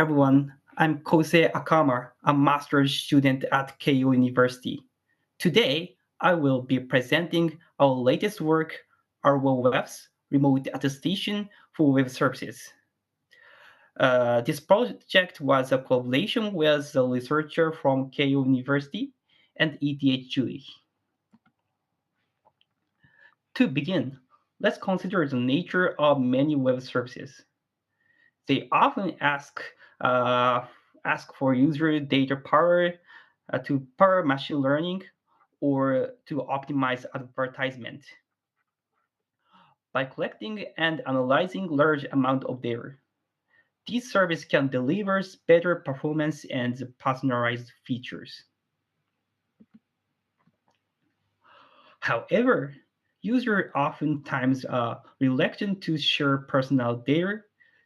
everyone. I'm Kosei Akama, a master's student at KU University. Today, I will be presenting our latest work, RWeb's Remote Attestation for Web Services. This project was a collaboration with a researcher from KU University and ETH Zurich. To begin, let's consider the nature of many web services. They often uh, ask for user data power to power machine learning or to optimize advertisement. By collecting and analyzing large amount of data, this service can deliver better performance and personalized features. However, users oftentimes are reluctant to share personal data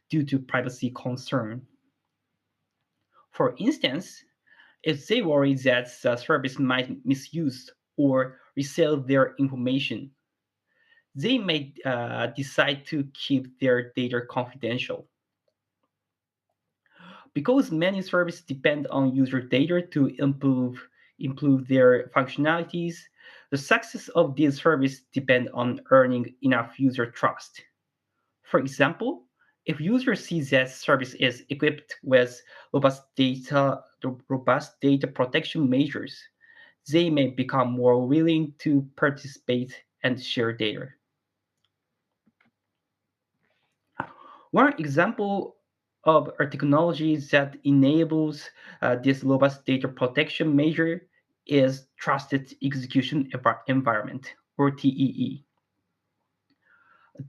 due to privacy concern. For instance, if they worry that the service might misuse or resell their information, they may decide to keep their data confidential. Because many services depend on user data to improve their functionalities, the success of these services depend on earning enough user trust. For example, if users see that service is equipped with robust data protection measures, they may become more willing to participate and share data. One example of a technology that enables this robust data protection measure is Trusted Execution Environment, or TEE.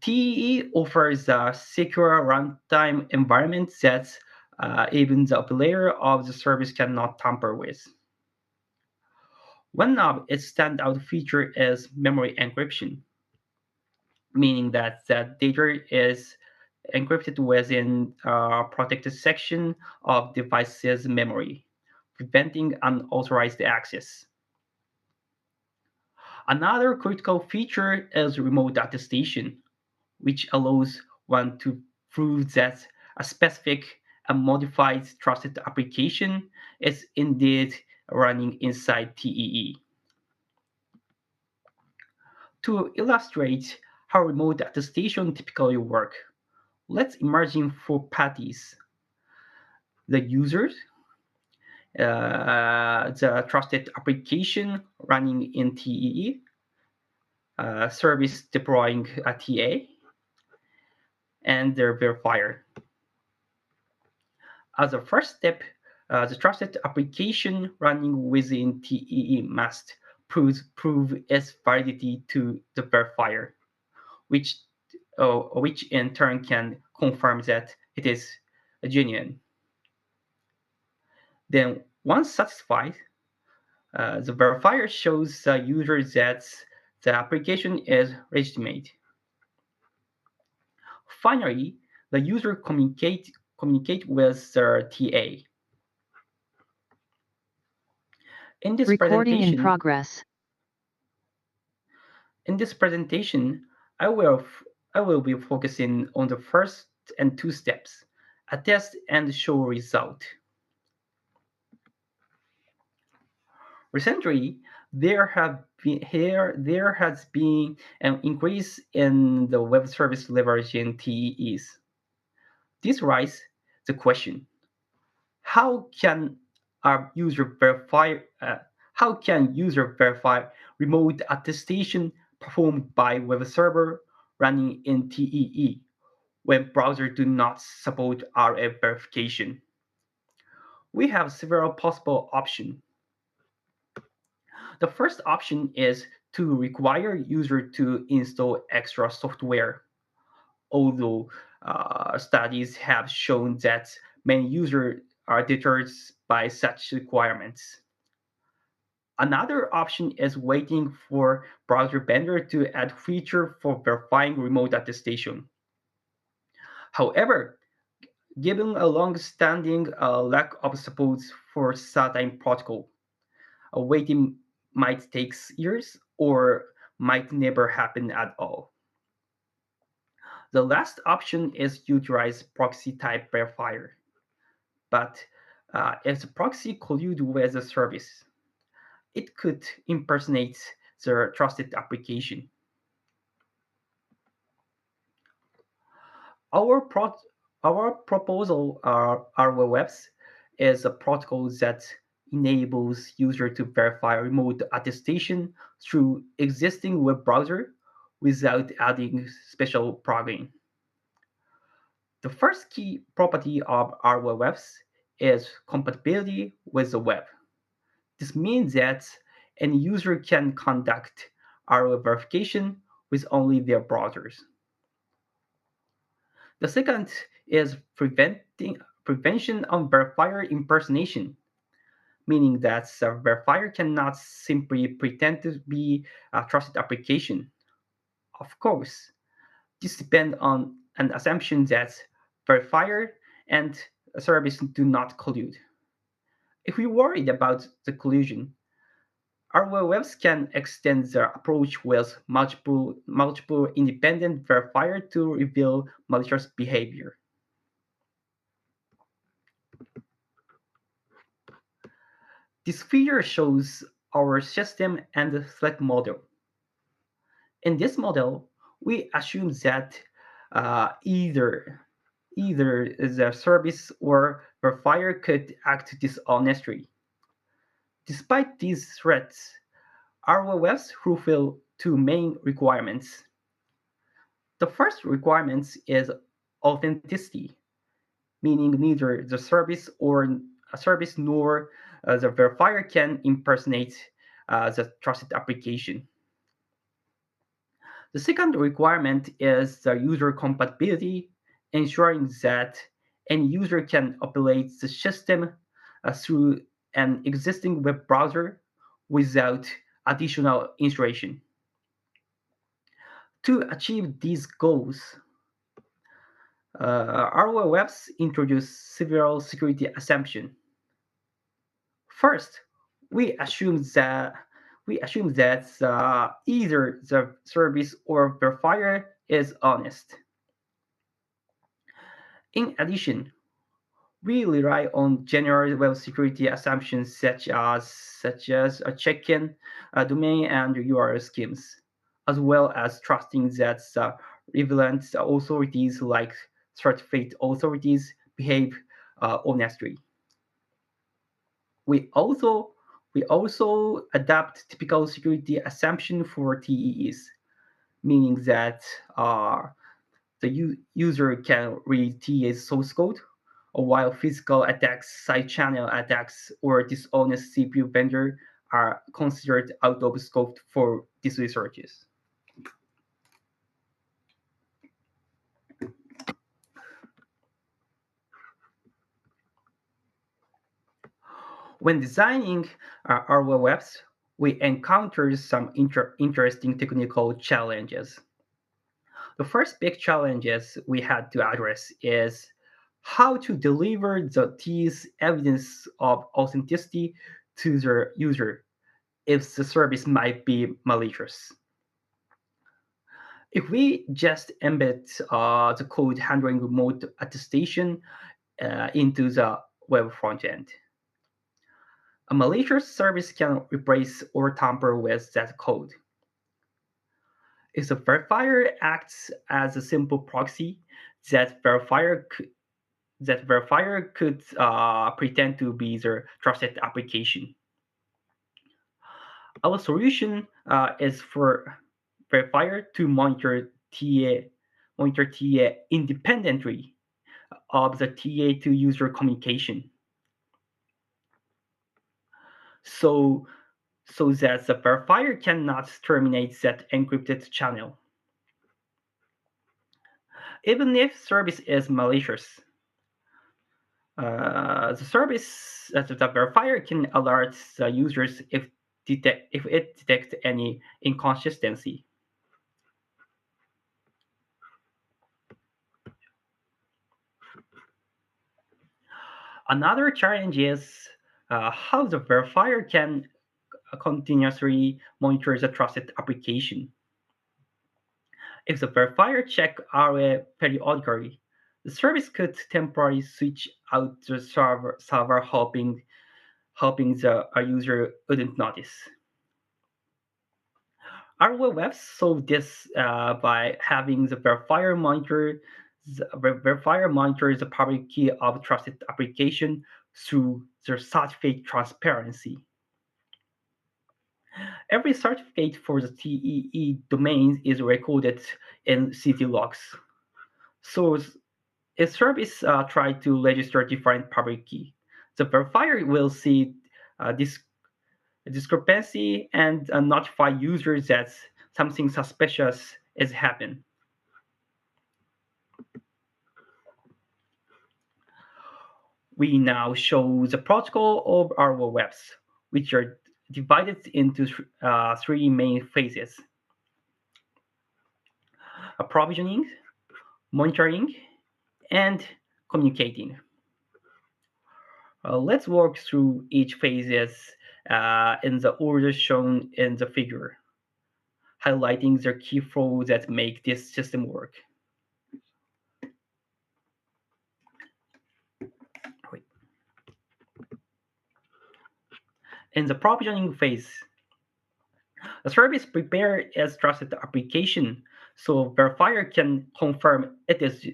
TEE offers a secure runtime environment that even the operator of the service cannot tamper with. One of its standout feature is memory encryption, meaning that the data is encrypted within a protected section of device's memory, preventing unauthorized access. Another critical feature is remote attestation, which allows one to prove that a specific and modified trusted application is indeed running inside TEE. To illustrate how remote attestation typically work, let's imagine four parties: the users, the trusted application running in TEE, service deploying a TA, and their verifier. As a first step, the trusted application running within TEE must prove its validity to the verifier, which which in turn can confirm that it is genuine. Then, once satisfied, the verifier shows the user that the application is legitimate. Finally, the user communicate with the TA. In this Recording in presentation, progress. in this presentation, I will I will be focusing on the first and two steps: attest and show result. Recently, there has been an increase in the web service leveraging TEEs. This raises the question: how can a user verify? How can user verify remote attestation performed by web server running in TEE when browsers do not support RF verification? We have several possible options. The first option is to require user to install extra software, although studies have shown that many users are deterred by such requirements. Another option is waiting for browser vendor to add feature for verifying remote attestation. However, given a long-standing lack of support for certain protocol, waiting might take years or might never happen at all. The last option is utilize proxy type verifier. But if the proxy colludes with the service, it could impersonate the trusted application. Our, pro- our proposal RWebs is a protocol that enables user to verify remote attestation through existing web browser without adding special programming. The first key property of RWebs is compatibility with the web. This means that any user can conduct RWeb verification with only their browsers. The second is prevention of verifier impersonation, meaning that the verifier cannot simply pretend to be a trusted application. Of course, this depends on an assumption that verifier and a service do not collude. If we're worried about the collusion, our webs can extend their approach with multiple independent verifiers to reveal malicious behavior. This figure shows our system and the threat model. In this model, we assume that either the service or verifier could act dishonestly. Despite these threats, our webs fulfill two main requirements. The first requirement is authenticity, meaning neither the service or a service nor the verifier can impersonate the trusted application. The second requirement is the user compatibility, ensuring that any user can operate the system through an existing web browser without additional installation. To achieve these goals, our webs introduce several security assumptions. First, we assume that either the service or verifier is honest. In addition, we rely on general web security assumptions such as a check-in, domain, and URL schemes, as well as trusting that relevant authorities like certified authorities behave honestly. We also we also adapt typical security assumption for TEEs, meaning that the user can read TE's source code, while physical attacks, side channel attacks, or dishonest CPU vendor are considered out of scope for these researches. When designing our webs, we encountered some interesting technical challenges. The first big challenges we had to address is how to deliver the T's evidence of authenticity to the user if the service might be malicious. If we just embed the code handling remote attestation into the web frontend, a malicious service can replace or tamper with that code. If the verifier acts as a simple proxy, that verifier could pretend to be the trusted application. Our solution is for verifier to monitor TA independently of the TA to user communication, so that the verifier cannot terminate that encrypted channel. Even if service is malicious, the verifier can alert the users if it detects any inconsistency. Another challenge is how the verifier can continuously monitor the trusted application. If the verifier check RA periodically, The service could temporarily switch out the server hoping the a user wouldn't notice. Our webs solve this by having the verifier monitor the public key of trusted application through the certificate transparency. Every certificate for the TEE domain is recorded in city logs. So a service try to register different public key. The verifier will see this discrepancy and notify users that something suspicious is happening. We now show the protocol of our webs, which are divided into three main phases: provisioning, monitoring, and communicating. Let's walk through each phases in the order shown in the figure, highlighting the key flows that make this system work. In the provisioning phase, the service prepares its trusted application so verifier can confirm it is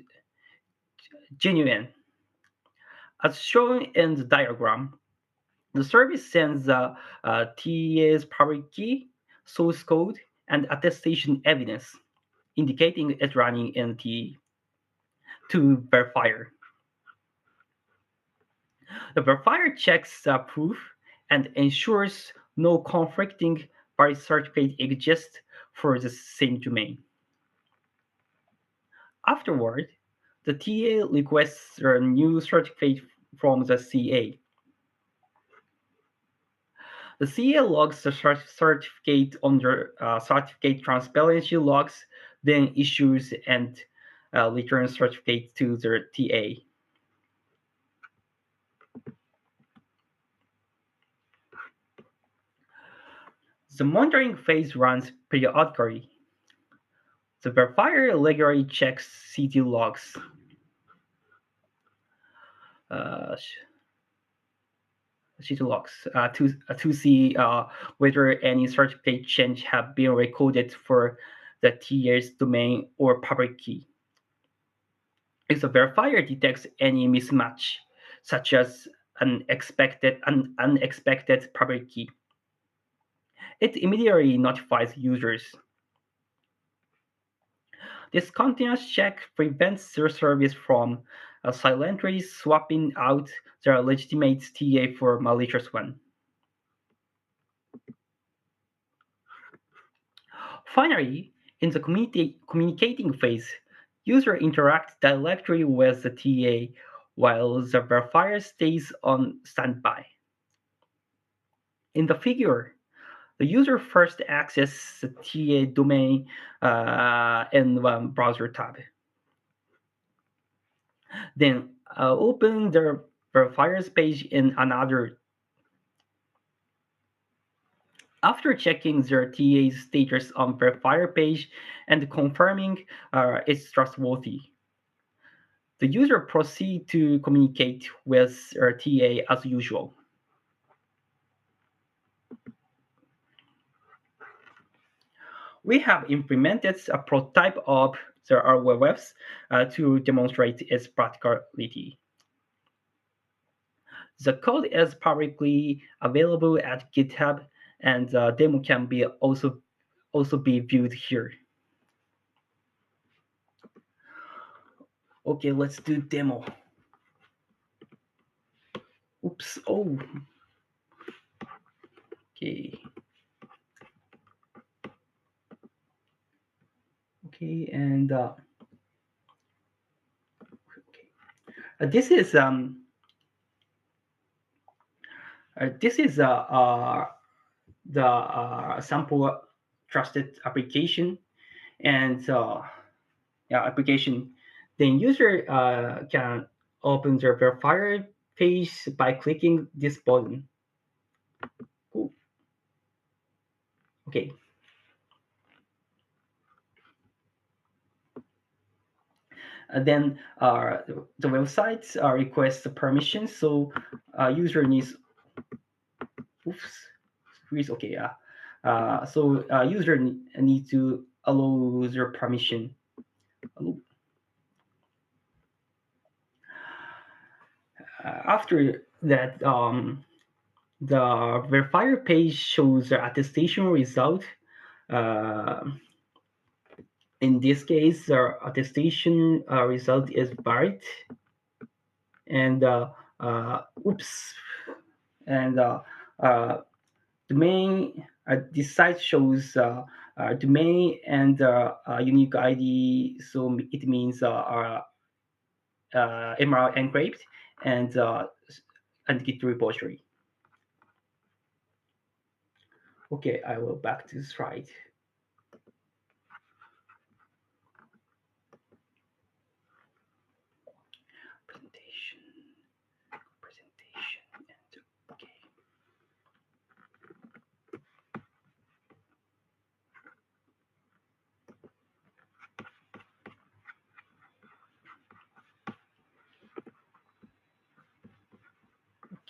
genuine. As shown in the diagram, the service sends the TA's public key, source code, and attestation evidence, indicating it's running in T to verifier. The verifier checks the proof and ensures no conflicting party certificate exists for the same domain. Afterward, the TA requests a new certificate from the CA. The CA logs the certificate under certificate transparency logs, then issues and returns certificate to the TA. The monitoring phase runs periodically. The verifier regularly checks CT logs, uh, CT logs to see whether any certificate change have been recorded for the TA's domain or public key. If the verifier detects any mismatch, such as an unexpected public key, it immediately notifies users. This continuous check prevents the service from silently swapping out their legitimate TA for malicious one. Finally, in the communicating phase, user interacts directly with the TA while the verifier stays on standby. In the figure, the user first accesses the TA domain in one browser tab. Then open the verifier's page in another. After checking their TA's status on verifier page and confirming it's trustworthy, the user proceeds to communicate with their TA as usual. We have implemented a prototype of our webs to demonstrate its practicality. The code is publicly available at GitHub, and the demo can be also be viewed here. Okay, let's do demo. Oops. Oh. Okay. Okay, and okay. This is the sample trusted application and yeah, application. Then user can open the verifier page by clicking this button. Cool. Okay. Then the website requests permission, so user needs oops freeze okay so user need to allow user permission. After that, the verifier page shows the attestation result. Uh, in this case, the attestation result is valid, and oops, and domain. This site shows domain and unique ID, so it means MR encrypt and Git repository. Okay, I will back to the slide. Presentation, presentation, and okay.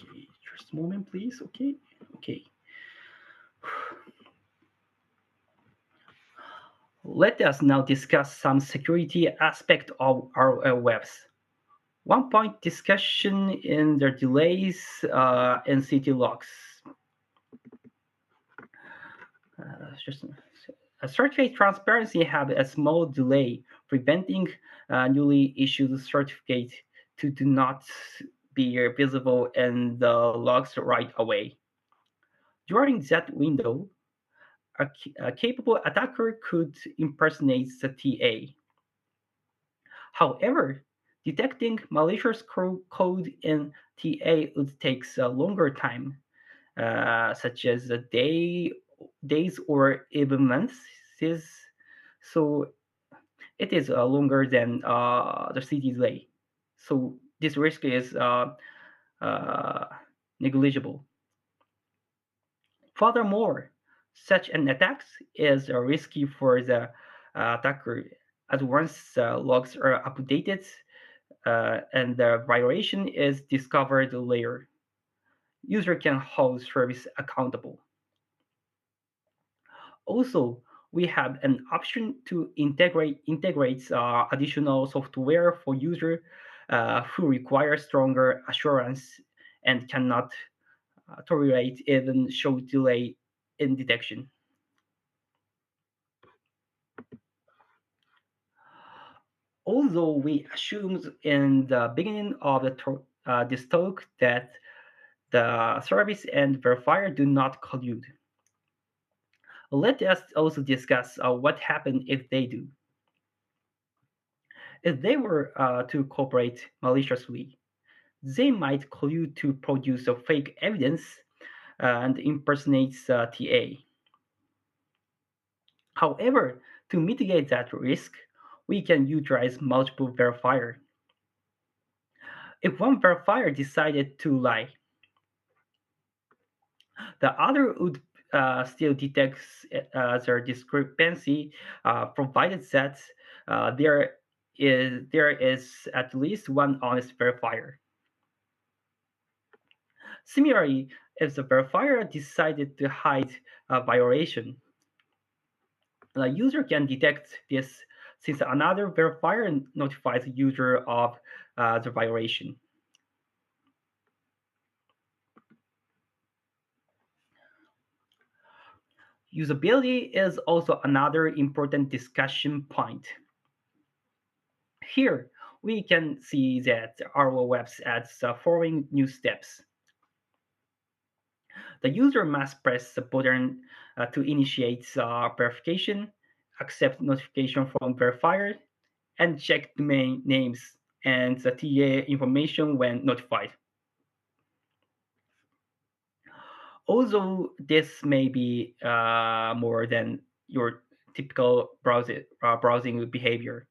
Okay, just a moment, please. Okay, okay. Let us now discuss some security aspect of our webs. One point discussion in the delays and city logs. Just a certificate transparency have a small delay, preventing newly issued certificate to do not be visible in the logs right away. During that window, a capable attacker could impersonate the TA. However, detecting malicious code in TA would take a longer time, such as days or even months. So it is longer than the CD delay. So this risk is uh, negligible. Furthermore, such an attack is risky for the attacker, as once logs are updated and the violation is discovered later, user can hold service accountable. Also, we have an option to integrate additional software for user who require stronger assurance and cannot tolerate even show delay in detection. Although we assumed in the beginning of this talk that the service and verifier do not collude, let us also discuss what happens if they do. If they were to cooperate maliciously, they might collude to produce a fake evidence and impersonate TA. However, to mitigate that risk, we can utilize multiple verifiers. If one verifier decided to lie, the other would still detect their discrepancy, provided that there is at least one honest verifier. Similarly, if the verifier decided to hide a violation, the user can detect this since another verifier notifies the user of the violation. Usability is also another important discussion point. Here, we can see that our webs adds the following new steps. The user must press the button to initiate verification, accept notification from verifier, and check domain names and the TA information when notified. Although this may be more than your typical browsing behavior,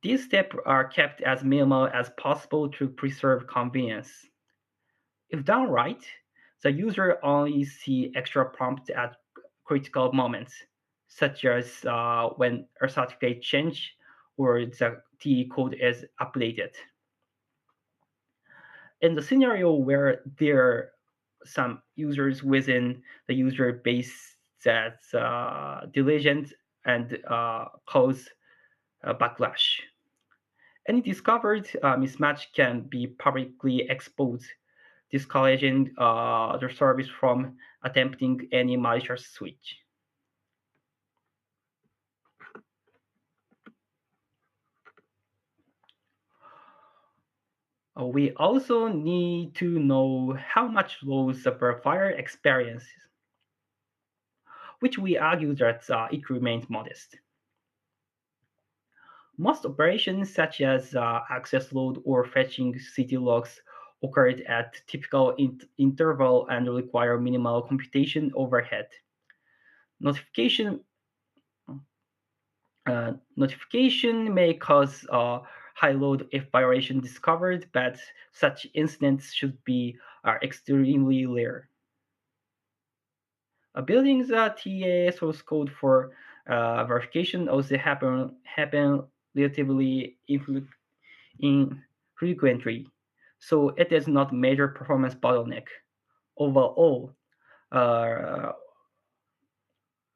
these steps are kept as minimal as possible to preserve convenience. If done right, the user only see extra prompts at critical moments, such as when a certificate change or the TE code is updated. In the scenario where there are some users within the user base that diligent and cause backlash. Any discovered mismatch can be publicly exposed, discouraging the service from attempting any malicious switch. We also need to know how much loss the verifier experiences, which we argue that it remains modest. Most operations, such as access load or fetching city logs, occurred at typical interval and require minimal computation overhead. Notification notification may cause high load if violation discovered, but such incidents should be extremely rare. Building the TA source code for verification also happen relatively infrequently, so it is not major performance bottleneck. Overall, uh,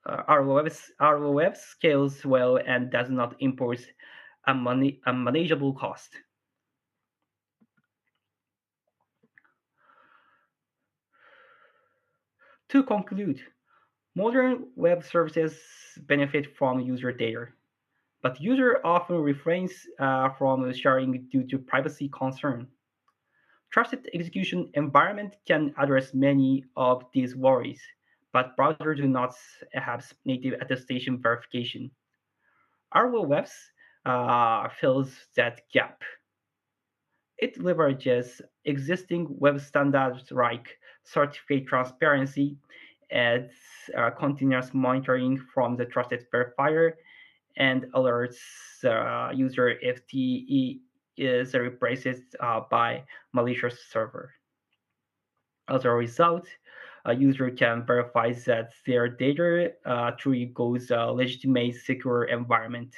our web scales well and does not impose a manageable cost. To conclude, modern web services benefit from user data, but user often refrains from sharing due to privacy concern. Trusted execution environment can address many of these worries, but browsers do not have native attestation verification. Our webs fills that gap. It leverages existing web standards like certificate transparency, adds continuous monitoring from the trusted verifier, and alerts the user if TE is replaced by malicious server. As a result, a user can verify that their data truly goes a legitimate, secure environment.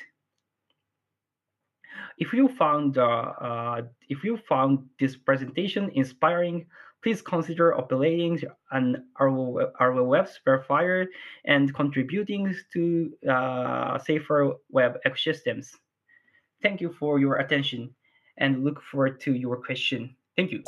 If you found this presentation inspiring, please consider operating an RO Web's verifier and contributing to safer web ecosystems. Thank you for your attention and look forward to your question. Thank you.